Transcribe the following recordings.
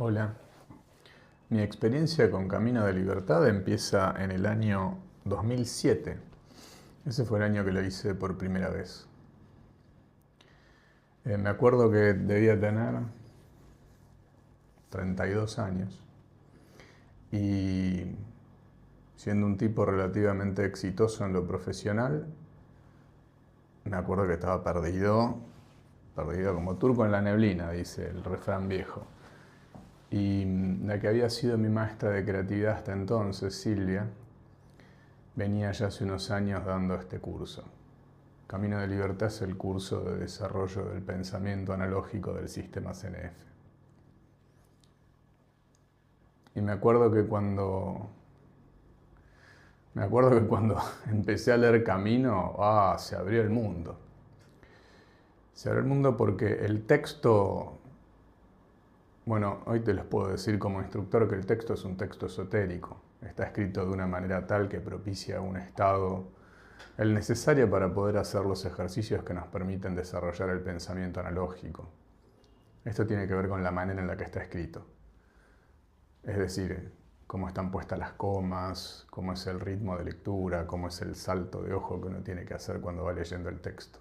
Hola, mi experiencia con Camino de Libertad empieza en el año 2007. Ese fue el año que lo hice por primera vez. Me acuerdo que debía tener 32 años y siendo un tipo relativamente exitoso en lo profesional, me acuerdo que estaba perdido como turco en la neblina, dice el refrán viejo. Y la que había sido mi maestra de creatividad hasta entonces, Silvia, venía ya hace unos años dando este curso. Camino de Libertad es el curso de desarrollo del pensamiento analógico del sistema CNF. Y me acuerdo que cuando empecé a leer Camino, se abrió el mundo. Se abrió el mundo porque el texto, bueno, hoy te les puedo decir como instructor que el texto es un texto esotérico. Está escrito de una manera tal que propicia un estado, el necesario para poder hacer los ejercicios que nos permiten desarrollar el pensamiento analógico. Esto tiene que ver con la manera en la que está escrito. Es decir, cómo están puestas las comas, cómo es el ritmo de lectura, cómo es el salto de ojo que uno tiene que hacer cuando va leyendo el texto.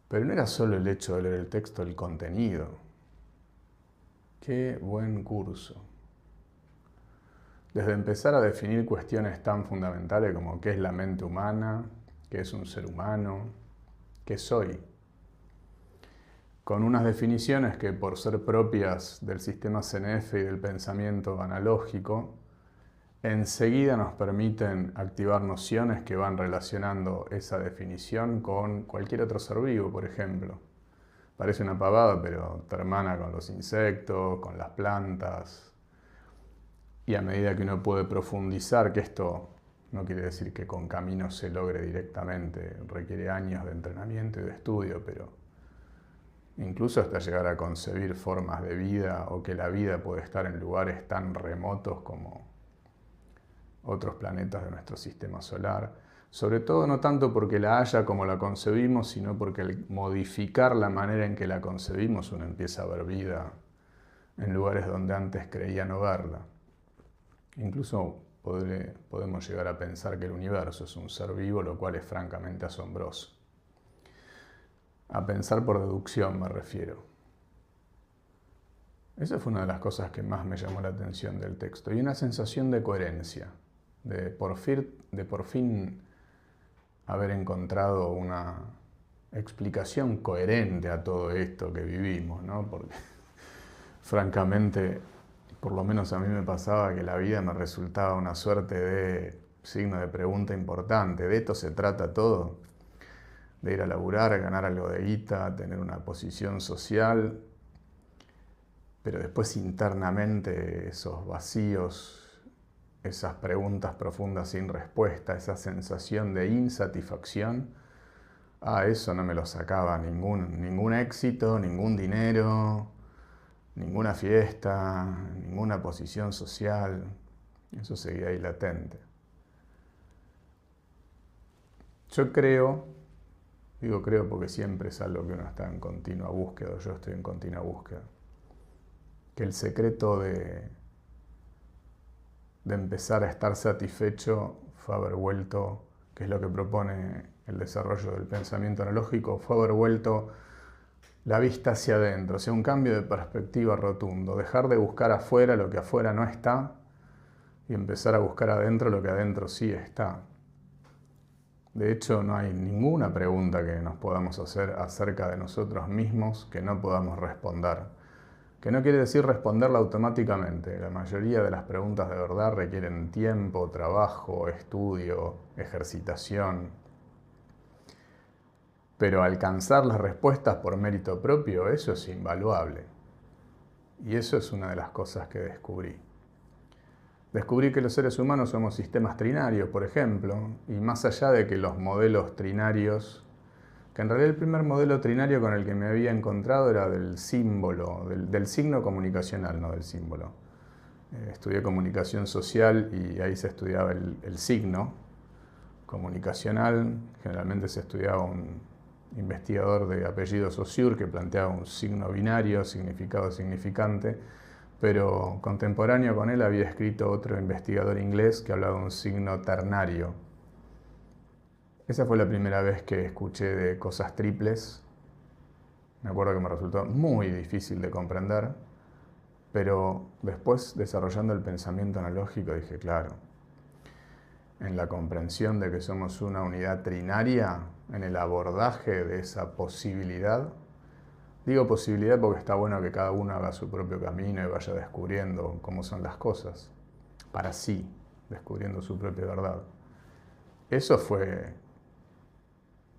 Pero no era solo el hecho de leer el texto, el contenido. ¡Qué buen curso! Desde empezar a definir cuestiones tan fundamentales como qué es la mente humana, qué es un ser humano, qué soy, con unas definiciones que por ser propias del sistema CNF y del pensamiento analógico, enseguida nos permiten activar nociones que van relacionando esa definición con cualquier otro ser vivo, por ejemplo. Parece una pavada, pero te hermana con los insectos, con las plantas. Y a medida que uno puede profundizar, que esto no quiere decir que con Camino se logre directamente, requiere años de entrenamiento y de estudio, pero incluso hasta llegar a concebir formas de vida o que la vida puede estar en lugares tan remotos como otros planetas de nuestro sistema solar. Sobre todo no tanto porque la haya como la concebimos, sino porque al modificar la manera en que la concebimos uno empieza a ver vida en lugares donde antes creía no verla. Incluso podemos llegar a pensar que el universo es un ser vivo, lo cual es francamente asombroso. A pensar por deducción me refiero. Esa fue una de las cosas que más me llamó la atención del texto. Y una sensación de coherencia, de por fin haber encontrado una explicación coherente a todo esto que vivimos, ¿no? Porque francamente, por lo menos a mí me pasaba que la vida me resultaba una suerte de signo de pregunta importante. De esto se trata todo, de ir a laburar, ganar algo de guita, tener una posición social, pero después internamente esos vacíos, esas preguntas profundas sin respuesta, esa sensación de insatisfacción, eso no me lo sacaba ningún éxito, ningún dinero, ninguna fiesta, ninguna posición social. Eso seguía ahí latente. Yo digo creo porque siempre es algo que uno está en continua búsqueda, yo estoy en continua búsqueda, que el secreto de empezar a estar satisfecho fue haber vuelto, que es lo que propone el desarrollo del pensamiento analógico, fue haber vuelto la vista hacia adentro, o sea, un cambio de perspectiva rotundo, dejar de buscar afuera lo que afuera no está y empezar a buscar adentro lo que adentro sí está. De hecho, no hay ninguna pregunta que nos podamos hacer acerca de nosotros mismos que no podamos responder. Que no quiere decir responderla automáticamente. La mayoría de las preguntas de verdad requieren tiempo, trabajo, estudio, ejercitación. Pero alcanzar las respuestas por mérito propio, eso es invaluable. Y eso es una de las cosas que descubrí. Descubrí que los seres humanos somos sistemas trinarios, por ejemplo, y más allá de que los modelos trinarios, que en realidad el primer modelo trinario con el que me había encontrado era del símbolo, del signo comunicacional, no del símbolo. Estudié comunicación social y ahí se estudiaba el signo comunicacional, generalmente se estudiaba investigador de apellido Saussure que planteaba un signo binario, significado significante, pero contemporáneo con él había escrito otro investigador inglés que hablaba de un signo ternario. Esa fue la primera vez que escuché de cosas triples. Me acuerdo que me resultó muy difícil de comprender, pero después, desarrollando el pensamiento analógico, dije, claro, en la comprensión de que somos una unidad trinaria, en el abordaje de esa posibilidad. Digo posibilidad porque está bueno que cada uno haga su propio camino y vaya descubriendo cómo son las cosas, para sí, descubriendo su propia verdad. Eso fue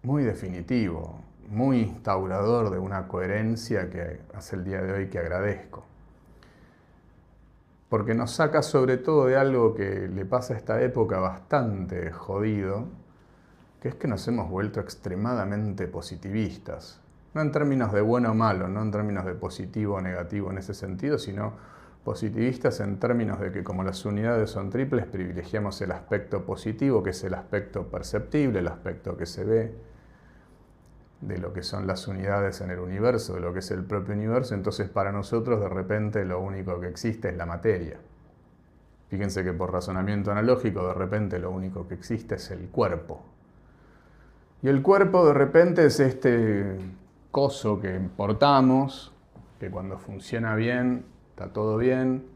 muy definitivo, muy instaurador de una coherencia que hasta el día de hoy que agradezco. Porque nos saca sobre todo de algo que le pasa a esta época bastante jodido, que es que nos hemos vuelto extremadamente positivistas. No en términos de bueno o malo, no en términos de positivo o negativo en ese sentido, sino positivistas en términos de que como las unidades son triples, privilegiamos el aspecto positivo, que es el aspecto perceptible, el aspecto que se ve, de lo que son las unidades en el universo, de lo que es el propio universo. Entonces para nosotros de repente lo único que existe es la materia. Fíjense que por razonamiento analógico de repente lo único que existe es el cuerpo. Y el cuerpo de repente es este coso que portamos, que cuando funciona bien está todo bien,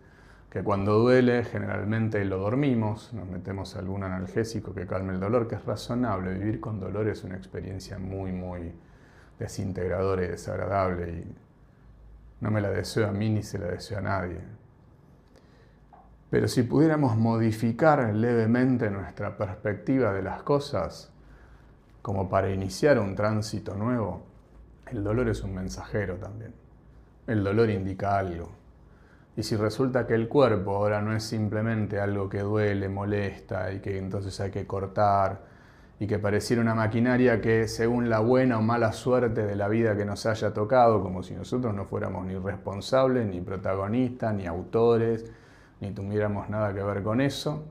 que cuando duele generalmente lo dormimos, nos metemos algún analgésico que calme el dolor, que es razonable. Vivir con dolor es una experiencia muy desintegradora y desagradable y no me la deseo a mí ni se la deseo a nadie. Pero si pudiéramos modificar levemente nuestra perspectiva de las cosas, como para iniciar un tránsito nuevo, el dolor es un mensajero también. El dolor indica algo. Y si resulta que el cuerpo ahora no es simplemente algo que duele, molesta y que entonces hay que cortar y que pareciera una maquinaria que según la buena o mala suerte de la vida que nos haya tocado, como si nosotros no fuéramos ni responsables, ni protagonistas, ni autores, ni tuviéramos nada que ver con eso,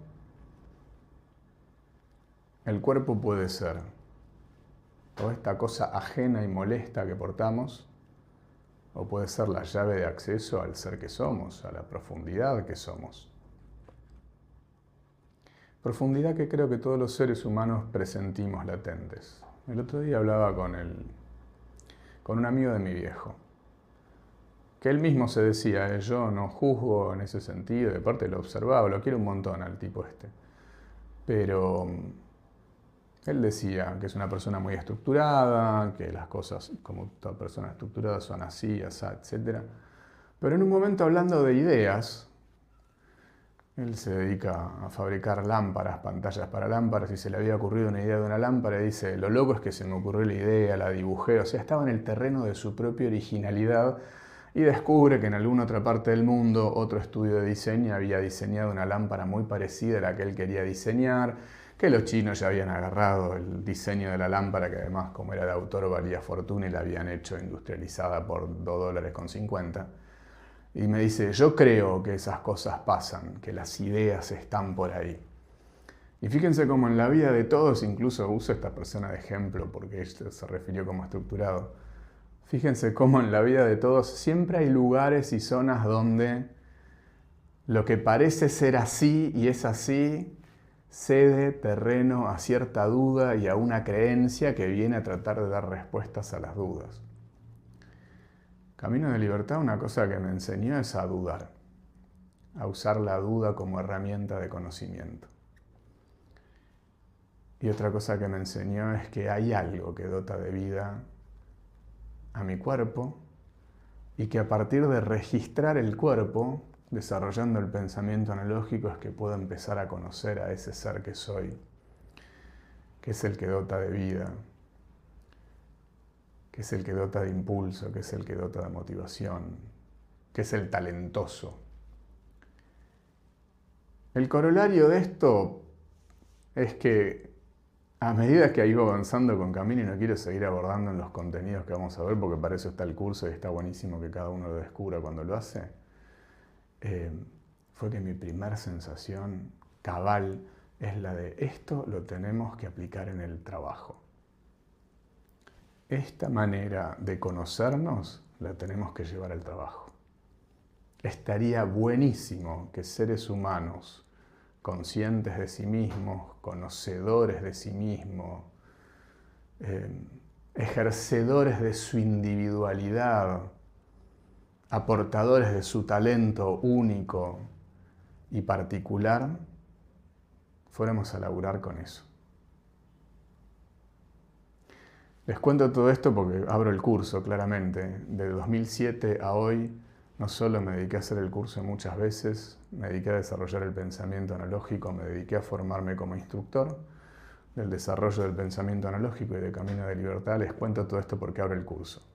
el cuerpo puede ser o esta cosa ajena y molesta que portamos, o puede ser la llave de acceso al ser que somos, a la profundidad que somos. Profundidad que creo que todos los seres humanos presentimos latentes. El otro día hablaba con un amigo de mi viejo, que él mismo se decía, yo no juzgo en ese sentido, de parte lo observaba, lo quiero un montón al tipo este, pero él decía que es una persona muy estructurada, que las cosas, como toda persona estructurada, son así, así, etc. Pero en un momento hablando de ideas, él se dedica a fabricar lámparas, pantallas para lámparas, y se le había ocurrido una idea de una lámpara y dice, lo loco es que se me ocurrió la idea, la dibujé, o sea, estaba en el terreno de su propia originalidad y descubre que en alguna otra parte del mundo otro estudio de diseño había diseñado una lámpara muy parecida a la que él quería diseñar, que los chinos ya habían agarrado el diseño de la lámpara, que además como era de autor valía fortuna y la habían hecho industrializada por $2,50. Y me dice, yo creo que esas cosas pasan, que las ideas están por ahí. Y fíjense cómo en la vida de todos, incluso uso esta persona de ejemplo porque esto se refirió como estructurado, fíjense cómo en la vida de todos siempre hay lugares y zonas donde lo que parece ser así y es así, cede terreno a cierta duda y a una creencia que viene a tratar de dar respuestas a las dudas. Camino de Libertad, una cosa que me enseñó es a dudar, a usar la duda como herramienta de conocimiento. Y otra cosa que me enseñó es que hay algo que dota de vida a mi cuerpo y que a partir de registrar el cuerpo, desarrollando el pensamiento analógico, es que puedo empezar a conocer a ese ser que soy, que es el que dota de vida, que es el que dota de impulso, que es el que dota de motivación, que es el talentoso. El corolario de esto es que a medida que ido avanzando con Camino, y no quiero seguir abordando en los contenidos que vamos a ver, porque para eso está el curso y está buenísimo que cada uno lo descubra cuando lo hace, fue que mi primera sensación cabal es la de esto lo tenemos que aplicar en el trabajo. esta manera de conocernos la tenemos que llevar al trabajo. Estaría buenísimo que seres humanos conscientes de sí mismos, conocedores de sí mismos, ejercedores de su individualidad, aportadores de su talento único y particular, fuéramos a laburar con eso. Les cuento todo esto porque abro el curso, claramente. De 2007 a hoy, no solo me dediqué a hacer el curso muchas veces, me dediqué a desarrollar el pensamiento analógico, me dediqué a formarme como instructor del desarrollo del pensamiento analógico y de Camino de Libertad. Les cuento todo esto porque abro el curso.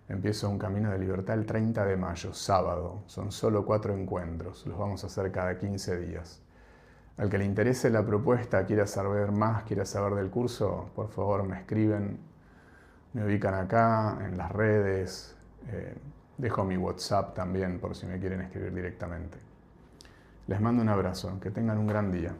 Empiezo un Camino de Libertad el 30 de mayo, sábado. Son solo 4 encuentros, los vamos a hacer cada 15 días. Al que le interese la propuesta, quiera saber más, quiera saber del curso, por favor me escriben, me ubican acá, en las redes, dejo mi WhatsApp también por si me quieren escribir directamente. Les mando un abrazo, que tengan un gran día.